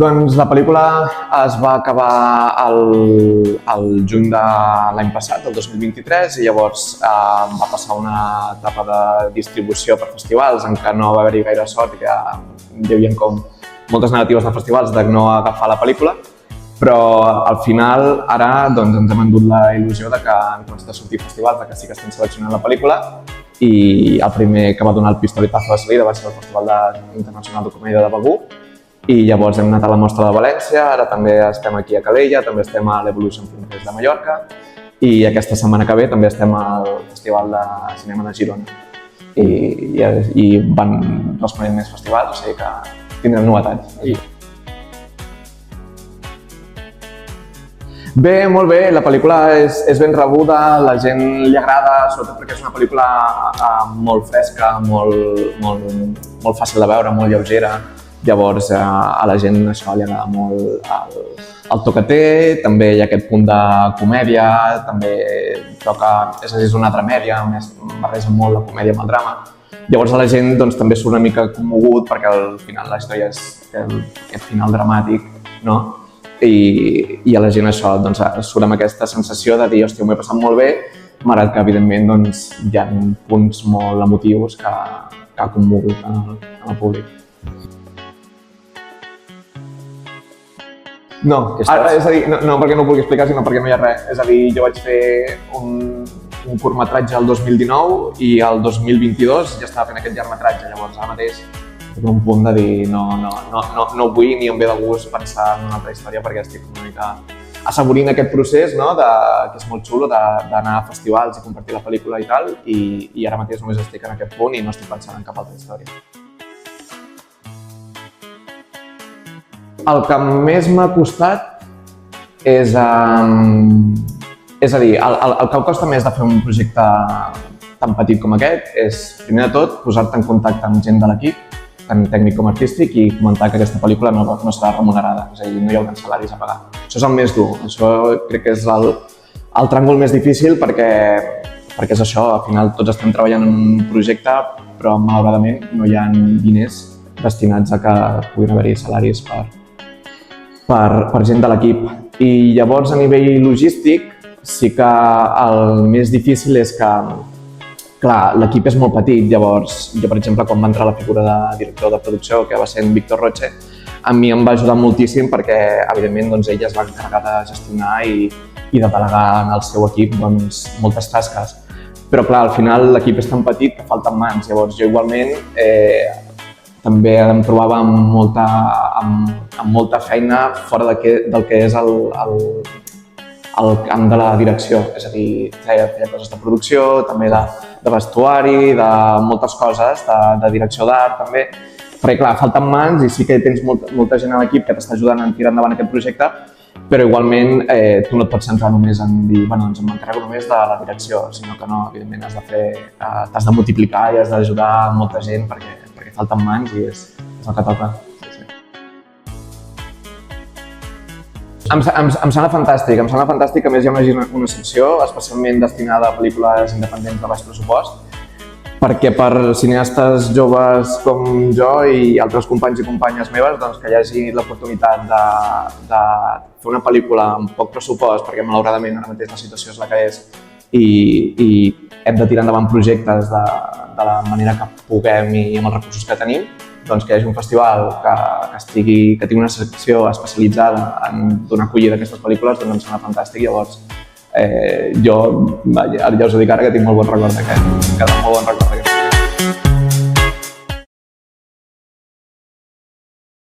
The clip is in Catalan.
Doncs la pel·lícula es va acabar el juny de l'any passat, del 2023, i llavors va passar una etapa de distribució per festivals en què no va haver-hi gaire sort i que hi havia com moltes negatives de festivals de no agafar la pel·lícula, però al final ara doncs, ens hem endut la il·lusió de que han començat a sortir festivals, de que sí que estan seleccionant la pel·lícula, i el primer que va donar el pistoletazo de salida va ser el Festival Internacional de Comèdia de Begur, i llavors hem anat a la Mostra de València, ara també estem aquí a Calella, també estem a l'Evolution Film Fest de Mallorca i aquesta setmana que ve també estem al Festival de Cinema de Girona. I van responent més festivals, o sigui que tindrem novetats. Bé, molt bé, la pel·lícula és ben rebuda, la gent li agrada, sobretot perquè és una pel·lícula molt fresca, molt fàcil de veure, molt lleugera. Llavors a la gent això li agrada molt el to que té, també hi ha aquest punt de comèdia, també toca, és a dir, és una dramèdia, barreja molt la comèdia amb el drama. Llavors a la gent doncs, també surt una mica commogut perquè al final la història té aquest final dramàtic, no? I a la gent això doncs, surt amb aquesta sensació de dir hòstia, m'ho he passat molt bé, malgrat que evidentment doncs, hi ha punts molt emotius que ha commogut el públic. No, és a dir, no perquè no ho vulgui explicar, sinó perquè no hi ha res. És a dir, jo vaig fer un curtmetratge el 2019 i el 2022 ja estava fent aquest llargmetratge. Llavors, ara mateix tinc un punt de dir no vull ni em ve de gust pensar en una altra història perquè estic una mica assaborint aquest procés, no? Que és molt xulo d'anar a festivals i compartir la pel·lícula i tal, i ara mateix només estic en aquest punt i no estic pensant en cap altra història. El que més m'ha costat és a dir, el que costa més de fer un projecte tan petit com aquest és, primer de tot, posar-te en contacte amb gent de l'equip, tant tècnic com artístic, i comentar que aquesta pel·lícula no serà remunerada, és a dir, no hi haurà salaris a pagar. Això és el més dur, això crec que és el tràngol més difícil perquè és això, al final tots estem treballant en un projecte, però malauradament no hi ha diners destinats a que puguin haver-hi salaris per gent de l'equip. I llavors, a nivell logístic, sí que el més difícil és que, clar, l'equip és molt petit. Llavors, jo, per exemple, quan va entrar la figura de director de producció, que va ser en Víctor Roche, a mi em va ajudar moltíssim perquè, evidentment, doncs, ella es va encarregar de gestionar i de delegar en el seu equip doncs, moltes tasques. Però, clar, al final l'equip és tan petit que falten mans. Llavors, jo igualment també em trobava amb molta feina fora del que és el camp de la direcció. És a dir, feia coses de producció, també de vestuari, de moltes coses, de direcció d'art també. Perquè, clar, falten mans i sí que tens molta gent a l'equip que t'està ajudant a tirar endavant aquest projecte, però igualment tu no et pots centrar només en dir, bueno, doncs m'encarrego només de la direcció, sinó que no, evidentment t'has de multiplicar i has d'ajudar molta gent perquè falten mans i és el que toca. Em sembla fantàstic, a més hi ha una secció especialment destinada a pel·lícules independents de baix pressupost, perquè per cineastes joves com jo i altres companys i companyes meves doncs, que hi hagi l'oportunitat de fer una pel·lícula amb poc pressupost, perquè malauradament ara mateix la situació és la que és i hem de tirar endavant projectes de la manera que puguem i amb els recursos que tenim, doncs que hi hagi un festival que tingui una secció especialitzada en donar acollida a aquestes pel·lícules, doncs em sembla fantàstic. Llavors, jo ja us ho dic ara que tinc molt bon record d'aquest, molt bon record.